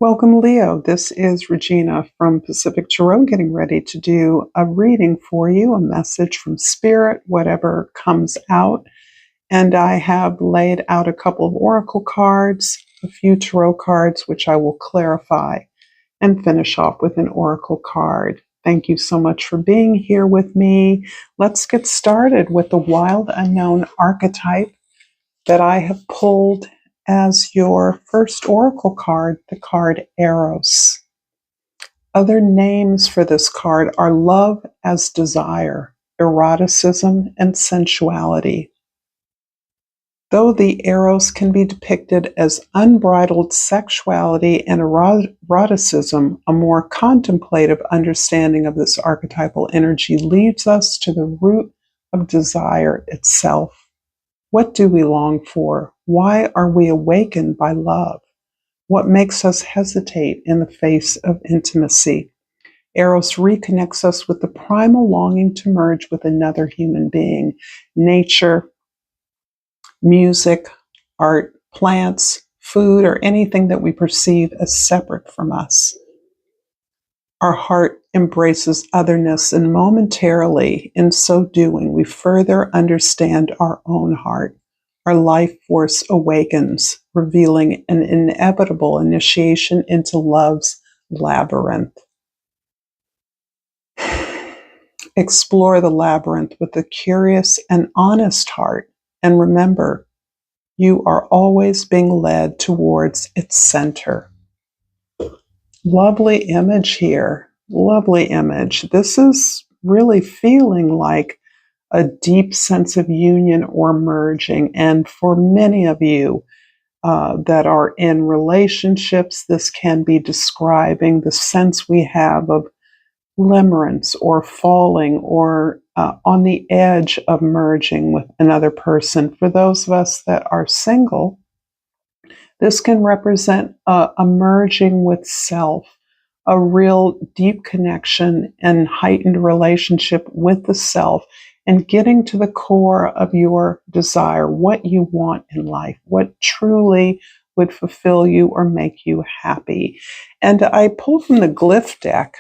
Welcome, Leo. This is Regina from Pacific Tarot getting ready to do a reading for you, a message from Spirit, whatever comes out. And I have laid out a couple of oracle cards, a few tarot cards, which I will clarify and finish off with an oracle card. Thank you so much for being here with me. Let's get started with the wild unknown archetype that I have pulled as your first oracle card, the card Eros. Other names for this card are love as desire, eroticism, and sensuality. Though the Eros can be depicted as unbridled sexuality and eroticism, a more contemplative understanding of this archetypal energy leads us to the root of desire itself. What do we long for? Why are we awakened by love? What makes us hesitate in the face of intimacy? Eros reconnects us with the primal longing to merge with another human being. Nature, music, art, plants, food, or anything that we perceive as separate from us. Our heart embraces otherness, and momentarily, in so doing, we further understand our own heart. Our life force awakens, revealing an inevitable initiation into love's labyrinth. Explore the labyrinth with a curious and honest heart, and remember, you are always being led towards its center. Lovely image here. Lovely image. This is really feeling like a deep sense of union or merging. And for many of you that are in relationships, this can be describing the sense we have of limerence or falling or on the edge of merging with another person. For those of us that are single, this can represent a merging with self, a real deep connection and heightened relationship with the self, and getting to the core of your desire, what you want in life, what truly would fulfill you or make you happy. And I pulled from the glyph deck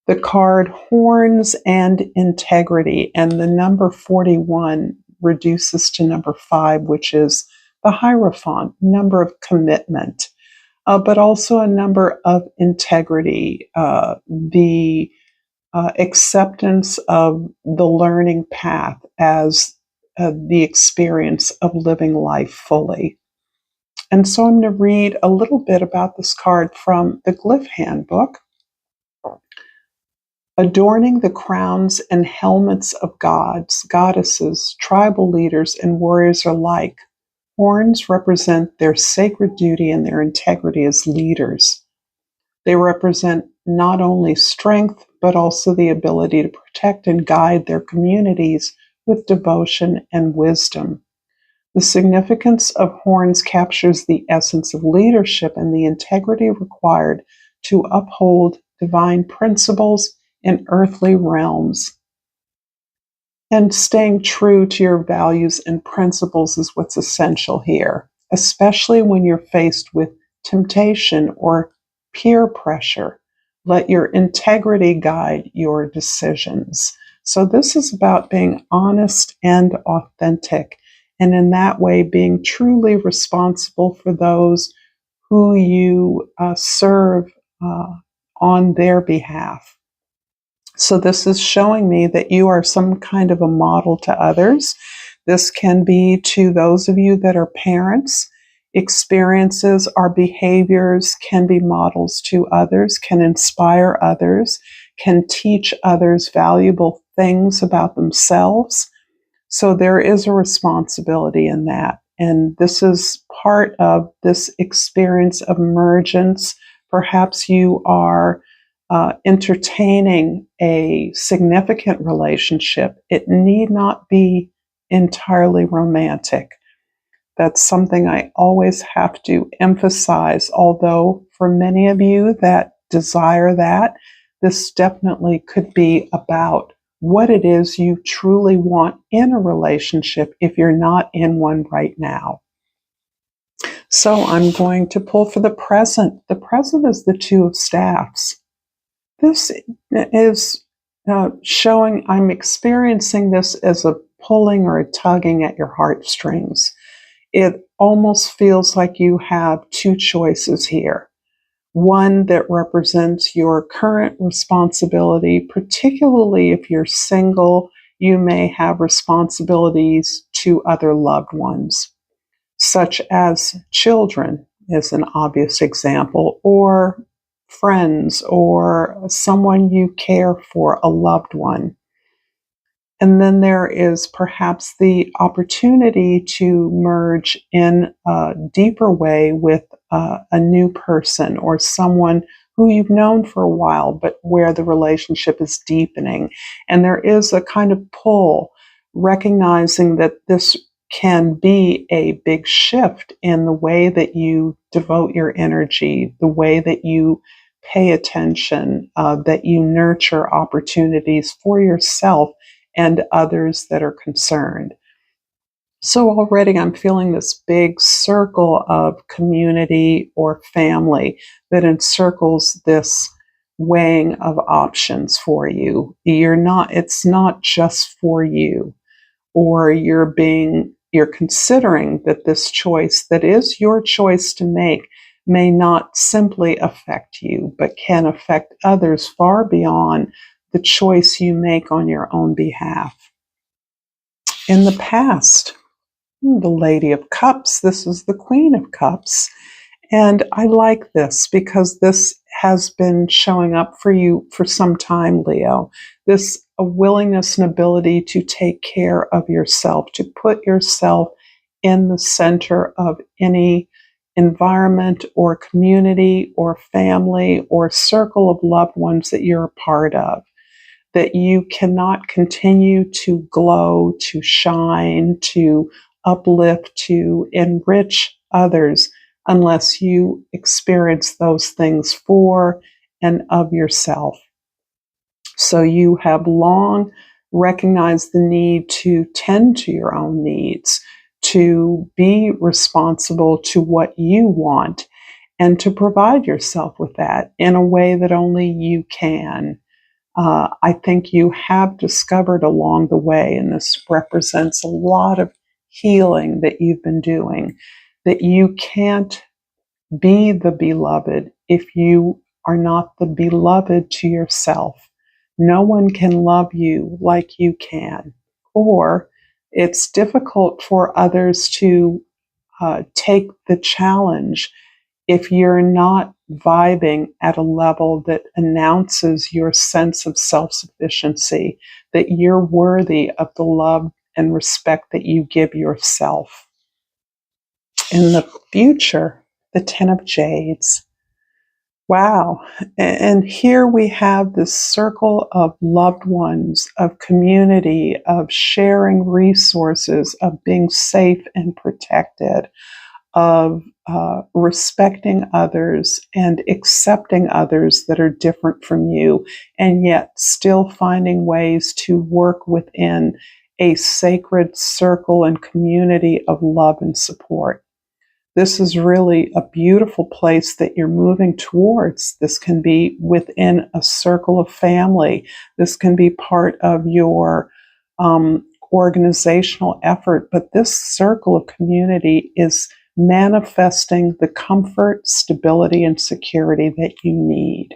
the card Horns and Integrity, and the number 41 reduces to number 5, which is the Hierophant, number of commitment, but also a number of integrity, the acceptance of the learning path as the experience of living life fully. And so I'm going to read a little bit about this card from the Glyph Handbook. Adorning the crowns and helmets of gods, goddesses, tribal leaders, and warriors alike, horns represent their sacred duty and their integrity as leaders. They represent not only strength, but also the ability to protect and guide their communities with devotion and wisdom. The significance of horns captures the essence of leadership and the integrity required to uphold divine principles in earthly realms. And staying true to your values and principles is what's essential here, especially when you're faced with temptation or peer pressure. Let your integrity guide your decisions. So this is about being honest and authentic, and in that way being truly responsible for those who you serve on their behalf. So this is showing me that you are some kind of a model to others. This can be to those of you that are parents. Experiences or behaviors can be models to others, can inspire others, can teach others valuable things about themselves. So there is a responsibility in that. And this is part of this experience of emergence. Perhaps you are entertaining a significant relationship. It need not be entirely romantic. That's something I always have to emphasize, although for many of you that desire that, this definitely could be about what it is you truly want in a relationship if you're not in one right now. So I'm going to pull for the present. The present is the Two of Staffs. This is showing I'm experiencing this as a pulling or a tugging at your heartstrings. It almost feels like you have two choices here. One that represents your current responsibility, particularly if you're single, you may have responsibilities to other loved ones, such as children, is an obvious example, or friends, or someone you care for, a loved one. And then there is perhaps the opportunity to merge in a deeper way with a new person or someone who you've known for a while, but where the relationship is deepening. And there is a kind of pull, recognizing that this can be a big shift in the way that you devote your energy, the way that you pay attention, that you nurture opportunities for yourself and others that are concerned. So already I'm feeling this big circle of community or family that encircles this weighing of options for you. It's not just for you, or you're considering that this choice that is your choice to make may not simply affect you, but can affect others far beyond the choice you make on your own behalf. In the past, the Lady of Cups, this is the Queen of Cups. And I like this because this has been showing up for you for some time, Leo. This a willingness and ability to take care of yourself, to put yourself in the center of any environment or community or family or circle of loved ones that you're a part of. That you cannot continue to glow, to shine, to uplift, to enrich others unless you experience those things for and of yourself. So you have long recognized the need to tend to your own needs, to be responsible to what you want, and to provide yourself with that in a way that only you can. I think you have discovered along the way, and this represents a lot of healing that you've been doing, that you can't be the beloved if you are not the beloved to yourself. No one can love you like you can, or it's difficult for others to take the challenge if you're not vibing at a level that announces your sense of self sufficiency, that you're worthy of the love and respect that you give yourself. In the future, the Ten of Jades. Wow. And here we have this circle of loved ones, of community, of sharing resources, of being safe and protected, of respecting others and accepting others that are different from you, and yet still finding ways to work within a sacred circle and community of love and support. This is really a beautiful place that you're moving towards. This can be within a circle of family. This can be part of your organizational effort, but this circle of community is manifesting the comfort, stability, and security that you need.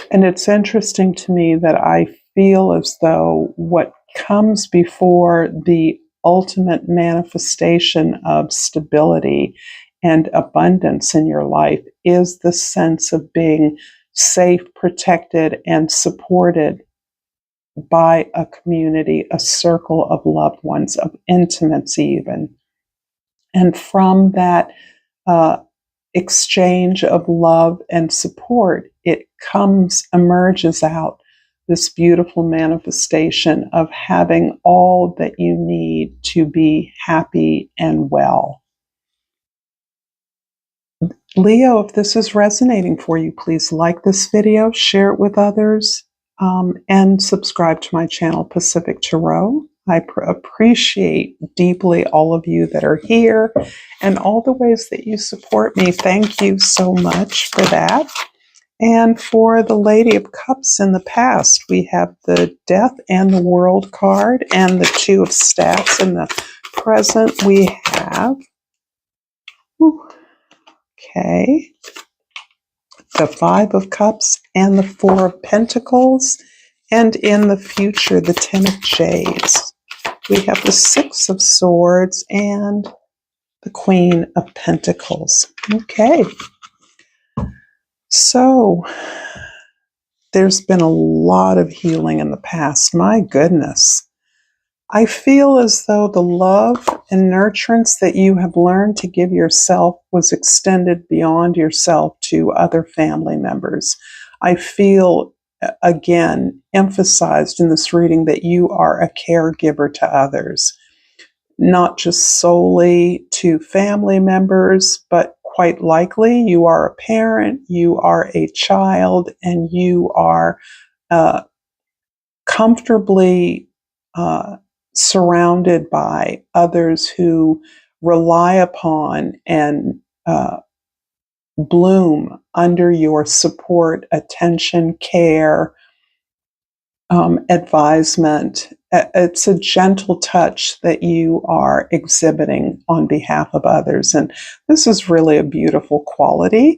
And it's interesting to me that I feel as though what comes before the ultimate manifestation of stability and abundance in your life is the sense of being safe, protected, and supported by a community, a circle of loved ones, of intimates even. And from that exchange of love and support, it emerges out this beautiful manifestation of having all that you need to be happy and well. Leo, if this is resonating for you, please like this video, share it with others, and subscribe to my channel, Pacific Tarot. I appreciate deeply all of you that are here and all the ways that you support me. Thank you so much for that. And for the Lady of Cups in the past, we have the Death and the World card and the Two of Staffs. In the present, we have, okay, the Five of Cups and the Four of Pentacles. And in the future, the Ten of Jades. We have the Six of Swords and the Queen of Pentacles. Okay. So there's been a lot of healing in the past. My goodness. I feel as though the love and nurturance that you have learned to give yourself was extended beyond yourself to other family members. I feel, again, emphasized in this reading that you are a caregiver to others, not just solely to family members, but quite likely you are a parent, you are a child, and you are comfortably surrounded by others who rely upon and bloom under your support, attention, care, advisement. It's a gentle touch that you are exhibiting on behalf of others. And this is really a beautiful quality.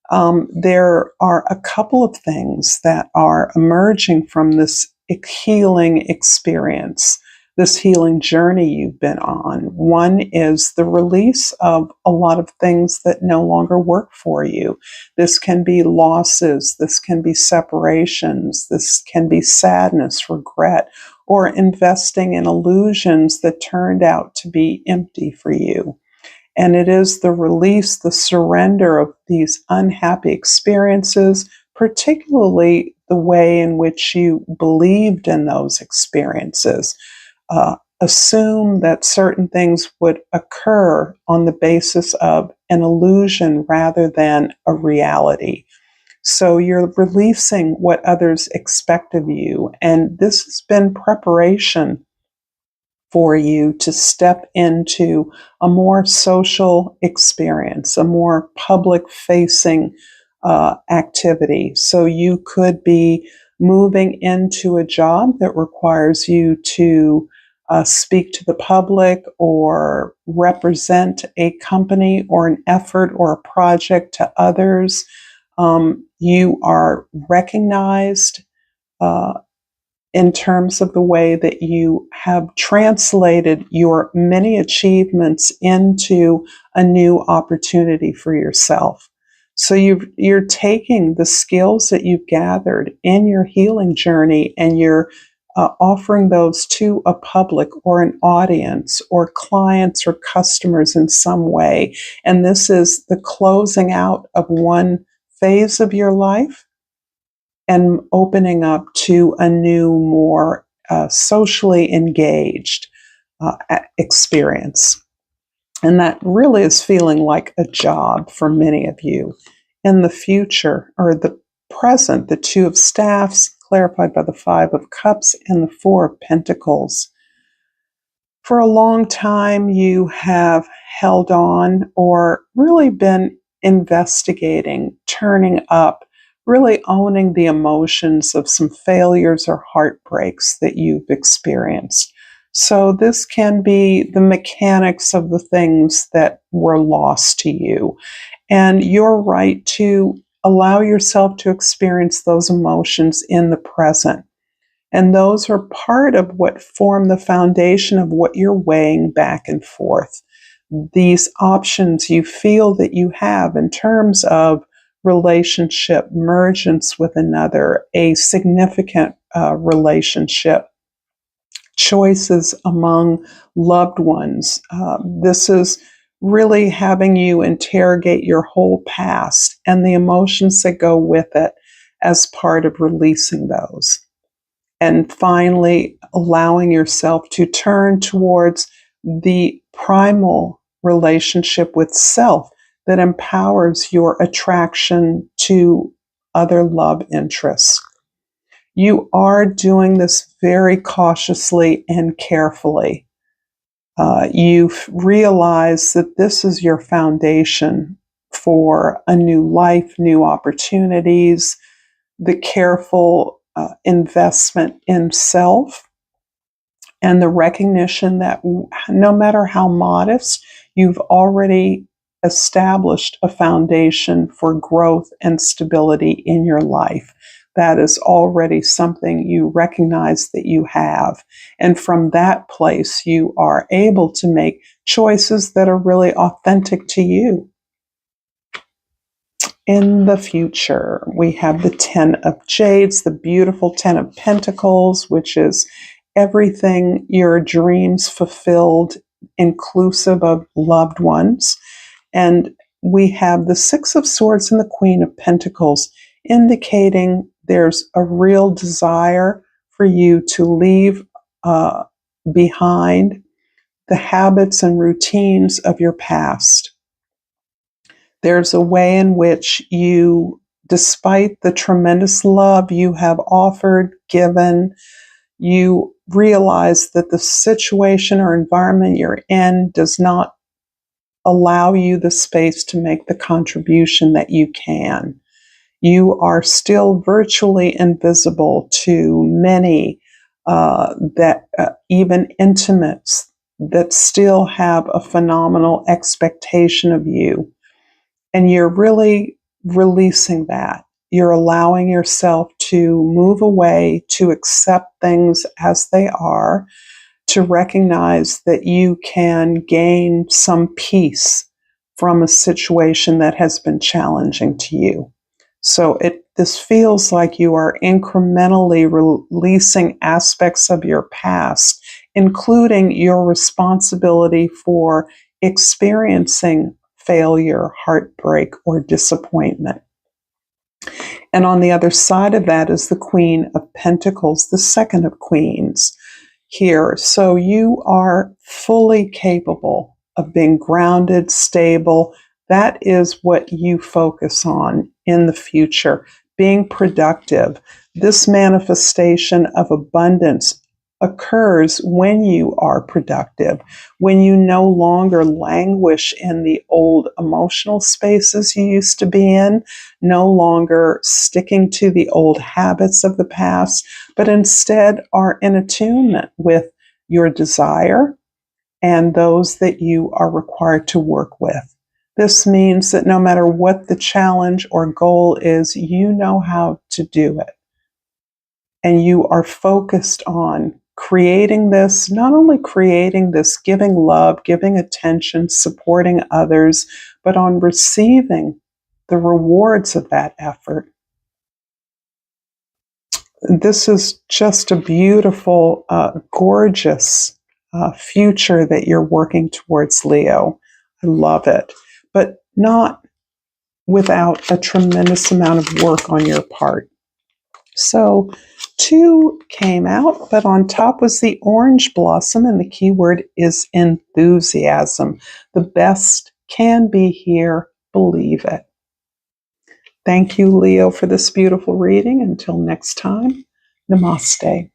There are a couple of things that are emerging from this healing experience, this healing journey you've been on. One is the release of a lot of things that no longer work for you. This can be losses, this can be separations, this can be sadness, regret, or investing in illusions that turned out to be empty for you. And it is the release, the surrender of these unhappy experiences, particularly the way in which you believed in those experiences. Assume that certain things would occur on the basis of an illusion rather than a reality. So you're releasing what others expect of you. And this has been preparation for you to step into a more social experience, a more public facing activity. So you could be moving into a job that requires you to speak to the public or represent a company or an effort or a project to others. You are recognized in terms of the way that you have translated your many achievements into a new opportunity for yourself. So you're taking the skills that you've gathered in your healing journey and you're offering those to a public or an audience or clients or customers in some way. And this is the closing out of one phase of your life and opening up to a new, more socially engaged experience. And that really is feeling like a job for many of you. In the future, or the present, the Two of Staffs, clarified by the Five of Cups and the Four of Pentacles. For a long time, you have held on or really been investigating, turning up, really owning the emotions of some failures or heartbreaks that you've experienced. So this can be the mechanics of the things that were lost to you. And you're right to allow yourself to experience those emotions in the present. And those are part of what form the foundation of what you're weighing back and forth. These options you feel that you have in terms of relationship, mergence with another, a significant relationship, choices among loved ones. This is really having you interrogate your whole past and the emotions that go with it as part of releasing those. And finally, allowing yourself to turn towards the primal relationship with self that empowers your attraction to other love interests. You are doing this very cautiously and carefully. You've realized that this is your foundation for a new life, new opportunities, the careful investment in self, and the recognition that no matter how modest, you've already established a foundation for growth and stability in your life. That is already something you recognize that you have. And from that place, you are able to make choices that are really authentic to you. In the future, we have the 10 of Jades, the beautiful 10 of Pentacles, which is everything your dreams fulfilled, inclusive of loved ones. And we have the Six of Swords and the Queen of Pentacles, indicating there's a real desire for you to leave behind the habits and routines of your past. There's a way in which you, despite the tremendous love you have offered, given, you realize that the situation or environment you're in does not allow you the space to make the contribution that you can. You are still virtually invisible to many even intimates that still have a phenomenal expectation of you. And you're really releasing that. You're allowing yourself to move away, to accept things as they are, to recognize that you can gain some peace from a situation that has been challenging to you. So this feels like you are incrementally releasing aspects of your past, including your responsibility for experiencing failure, heartbreak, or disappointment. And on the other side of that is the Queen of Pentacles, the second of Queens here. So you are fully capable of being grounded, stable. That is what you focus on in the future, being productive. This manifestation of abundance occurs when you are productive, when you no longer languish in the old emotional spaces you used to be in, no longer sticking to the old habits of the past, but instead are in attunement with your desire and those that you are required to work with. This means that no matter what the challenge or goal is, you know how to do it. And you are focused on creating this, not only creating this, giving love, giving attention, supporting others, but on receiving the rewards of that effort. This is just a beautiful, gorgeous future that you're working towards, Leo. I love it, but not without a tremendous amount of work on your part. So 2 came out, but on top was the orange blossom, and the key word is enthusiasm. The best can be here, believe it. Thank you, Leo, for this beautiful reading. Until next time, namaste.